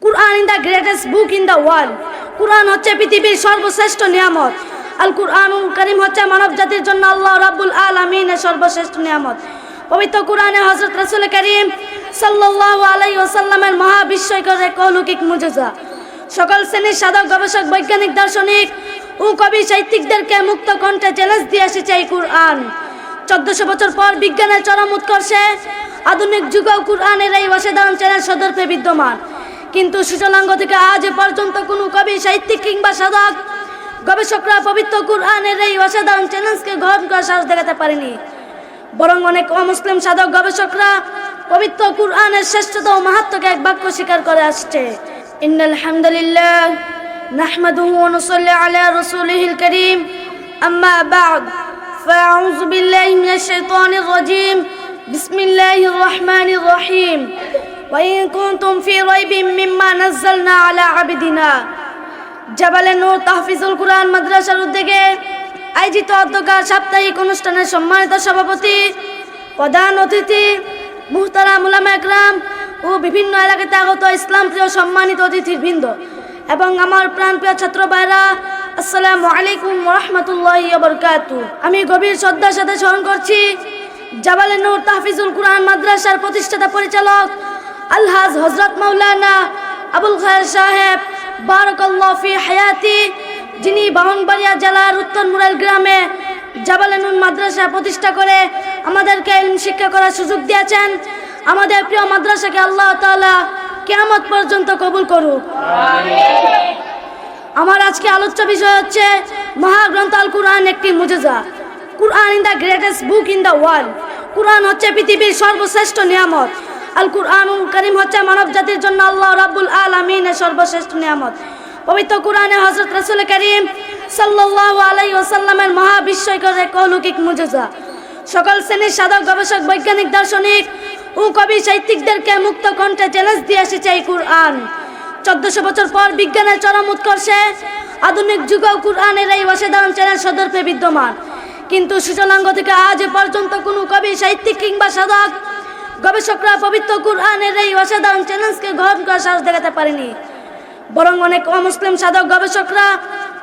Quran in the greatest book in the world. Quran হচ্ছে পৃথিবীর সর্বশ্রেষ্ঠ নিয়ামত। আল কুরআনুল কারীম হচ্ছে মানব জাতির জন্য আল্লাহ রাব্বুল আলামিনের সর্বশ্রেষ্ঠ নিয়ামত। পবিত্র কুরআনে হযরত রাসূল করিম সাল্লাল্লাহু আলাইহি ওয়াসাল্লামের মহা বিস্ময়কর এক অলৌকিক মুজিজা। সকল শ্রেণীর সাধক, গবেষক, বৈজ্ঞানিক, দার্শনিক ও কবি সাহিত্যিকদেরকে মুক্ত কণ্ঠে চ্যালেঞ্জ দিয়ে এসেছে এই কুরআন। 1400 বছর পর বিজ্ঞানের চরম উৎকর্ষে আধুনিক যুগেও কুরআনের এই অসাধারণ চ্যালেঞ্জ সদর্পে বিদ্যমান। কিন্তু সুজনাঙ্গ থেকে আজ পর্যন্ত কোনো কবি, সাহিত্যিক কিংবা সাধক, গবেষকরা পবিত্র কুরআনের এই অসাধারণ চ্যালেঞ্জকে গ্রহণ করার সাহস দেখাতে পারেনি। বরং অনেক অমুসলিম সাধক, গবেষকরা পবিত্র কুরআনের শ্রেষ্ঠতা ও মাহাত্ম্যকে এক বাক্য স্বীকার করে আসছে। ইন্নাল হামদুলিল্লাহ নাহমাদুহু ওয়া নুসাল্লি আলা রাসূলিহিল কারীম, আম্মা বা'দ, ফাআউযু বিল্লাহি মিনাশ শাইতানির রাজীম, বিসমিল্লাহির রহমানির রহিম। ওয়া ইন কুনতুম ফি রাইবিন মিম্মা নাযালনা আলা আবদিনা। জাবালে নূর তাহফিজুল কুরআন মাদ্রাসার উদ্যোগে আয়োজিত অধ্যকার সাপ্তাহিক অনুষ্ঠানের সম্মানিত সভাপতি, প্রধান অতিথি, মুহতারাম উলামা একরাম ও বিভিন্ন এলাকাতে আগত ইসলাম প্রিয় সম্মানিত অতিথিবৃন্দ এবং আমার প্রাণপ্রিয় ছাত্র ভাইরা, আসসালামু আলাইকুম ওয়া রাহমাতুল্লাহি ওয়া বারাকাতুহু। আমি গভীর শ্রদ্ধার সাথে স্মরণ করছি জাবালে নূর তাহফিজুল কুরআন মাদ্রাসার প্রতিষ্ঠাতা পরিচালক আলহাজ হযরত মাওলানা আবুল খায়ের সাহেব বারাকাল্লাহু ফি হায়াতি, যিনি ব্রাহ্মণবাড়িয়া জেলার উত্তর মুরাইল গ্রামে জাবালে নূর মাদ্রাসা প্রতিষ্ঠা করে আমাদেরকে ইলম শিক্ষা করার সুযোগ দিয়েছেন। আমাদের প্রিয় মাদ্রাসাকে আল্লাহ তাআলা কিয়ামত পর্যন্ত কবুল করুক। আমার আজকে আলোচ্য বিষয় হচ্ছে মহাগ্রন্থ আল কুরআন একটি মুজিজা। Quran in the greatest book in the world. Quran হচ্ছে পৃথিবীর সর্বশ্রেষ্ঠ নিয়ামত। আল কুরআনুল কারীম হচ্ছে মানব জাতির জন্য আল্লাহ রাব্বুল আলামিনের সর্বশ্রেষ্ঠ নিয়ামত। পবিত্র কুরআনে হযরত রাসূল করিম সাল্লাল্লাহু আলাইহি ওয়াসাল্লামের মহা বিস্ময়কর এক অলৌকিক মুজিজা। সকল শ্রেণীর সাধক, গবেষক, বৈজ্ঞানিক, দার্শনিক ও কবি সাহিত্যিকদেরকে মুক্ত কণ্ঠে চ্যালেঞ্জ দিয়ে এসেছে এই কুরআন। 1400 বছর পর বিজ্ঞানের চরম উৎকর্ষে আধুনিক যুগেও কুরআনের এই অসাধারণ চ্যালেঞ্জ সদর্পে বিদ্যমান। কিন্তু সুজনাঙ্গ থেকে আজ পর্যন্ত কোনো কবি, সাহিত্যিক কিংবা সাধক, গবেষকরা পবিত্র কুরআনের এই অসাধারণ চ্যালেঞ্জকে গ্রহণ করার সাহস দেখাতে পারেনি। বরং অনেক অমুসলিম সাধক, গবেষকরা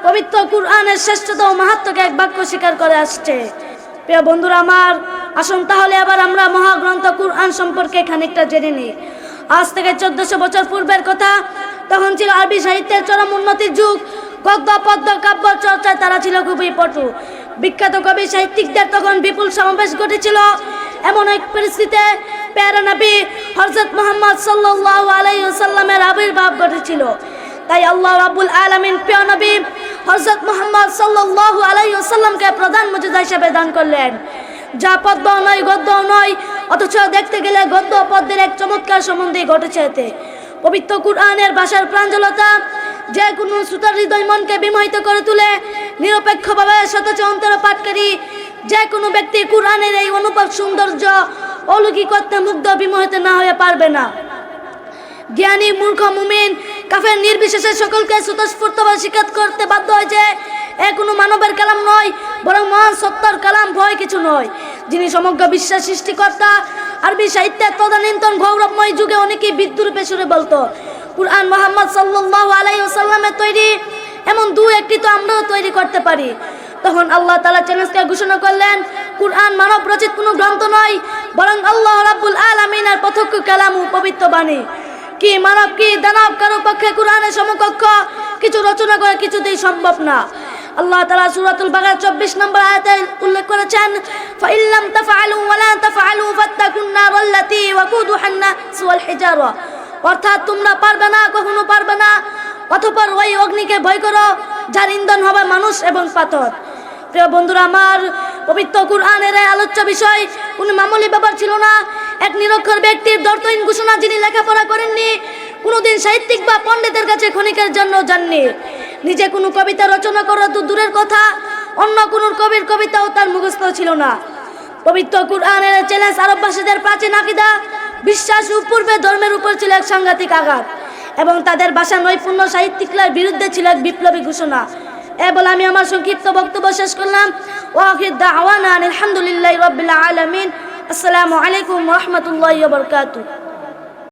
পবিত্র কুরআনের শ্রেষ্ঠতা ও মাহাত্ম্যকে এক বাক্য স্বীকার করে আসছে। প্রিয় বন্ধুরা আমার, আসুন তাহলে আবার আমরা মহাগ্রন্থ কুরআন সম্পর্কে খানিকটা জেনে নিই। আজ থেকে 1400 বছর পূর্বের কথা। তখন ছিল আরবি সাহিত্যের চরম উন্নতির যুগ। গদ্য, পদ্য, কাব্য চর্চায় তারা ছিল খুবই পটু। বিখ্যাত কবি, সাহিত্যিকদের তখন বিপুল সমাবেশ ঘটেছিল। এমন এক পরিস্থিতিতে প্যারা নবী হযরত মুহাম্মদ সাল্লাল্লাহু আলাইহি ওয়াসাল্লামের আবির্ভাব ঘটেছিল। তাই আল্লাহ রাব্বুল আলামিন প্রিয় নবী হযরত মুহাম্মদ সাল্লাল্লাহু আলাইহি ওয়াসাল্লামকে প্রধান মুজিজা হিসেবে দান করলেন, যা পদ্য নয়, গদ্য নয়, অথচ দেখতে গেলে গদ্য পদ্যের এক চমৎকার সম্বন্ধে ঘটেছে। এতে পবিত্র কুরআনের ভাষার প্রাঞ্জলতা যে কোনো শ্রোতার হৃদয় মনকে বিমোহিত করে তুলে। নিরপেক্ষভাবে সতেজ অন্তরে পাঠকারী যে কোনো ব্যক্তি কুরআনের এই অনুপম সৌন্দর্য, অলৌকিকত্বে মুগ্ধ, বিমোহিত না হয়ে পারবে না। জ্ঞানী, মূর্খ, মুমিন, কাফের নির্বিশেষে সকলকে স্বতঃস্ফূর্তভাবে স্বীকার করতে বাধ্য হয়েছে এ কোনো মানবের কালাম নয়, বরং মহান সত্তার কালাম, ভয় কিছু নয়, যিনি সমগ্র বিশ্বের সৃষ্টিকর্তা। আরবি সাহিত্যের তদানীন্তন গৌরবময় যুগে অনেকেই বিদ্রূপে সুরে বলতো কুরআন মুহাম্মদ সাল্লাল্লাহু আলাইহি ওয়াসাল্লামের তৈরি, এমন দু একটি তো আমরাও তৈরি করতে পারি। তখন আল্লাহ তাআলা চ্যালেঞ্জকে ঘোষণা করলেন, কুরআন মানব রচিত কোনো গ্রন্থ নয়, বরং আল্লাহ রাব্বুল আলামিনের প্রত্যক্ষ কালাম ও পবিত্র বাণী। কি মানব, কি দানব, কারো পক্ষে কুরআনের সমকক্ষ কিছু রচনা করা কিছুতেই সম্ভব না। আল্লাহ তাআলা সূরাতুল বাকারা 24 নম্বর আয়াতে উল্লেখ করেছেন, ফাইল্লাম তাফআলু ওয়া লা তাফআলু ফাত্তাকুন নারাল্লাতী ওয়াকুদুহান নাস ওয়াল হিজারা। অর্থাৎ তোমরা পারবে না, কখনো পারবে না, অতঃপর ওই অগ্নিকে ভয় করো যার ইন্ধন হবে মানুষ এবং পাথর। প্রিয় বন্ধুরা আমার, পবিত্র কুরআনের এই আলোচ্য বিষয় কোনো মামুলি ব্যাপার ছিল না। এক নিরক্ষর ব্যক্তির দর্তহীন ঘোষণা, যিনি লেখাপড়া করেননি, কোনোদিন সাহিত্যিক বা পণ্ডিতের কাছে ক্ষণিকের জন্য যাননি। নিজে কোনো কবিতা রচনা করা তো দূরের কথা, অন্য কোনো কবির কবিতাও তার মুখস্থ ছিল না। পবিত্র কুরআনের চ্যালেঞ্জ আরববাসীদের প্রাচীন আকীদা, বিশ্বাস ও পূর্বে ধর্মের উপর ছিল এক সাংঘাতিক আঘাত, এবং তাদের ভাষা নৈপুণ্য সাহিত্যিকদের বিরুদ্ধে ছিল এক বিপ্লবী ঘোষণা। এ বলে আমি আমার সংক্ষিপ্ত বক্তব্য শেষ করলাম। ওয়া আখির দাওয়ানা আলহামদুলিল্লাহি রাব্বিল আলামিন। আসসালামু আলাইকুম ওয়া রাহমাতুল্লাহি ওয়া বারাকাতুহু।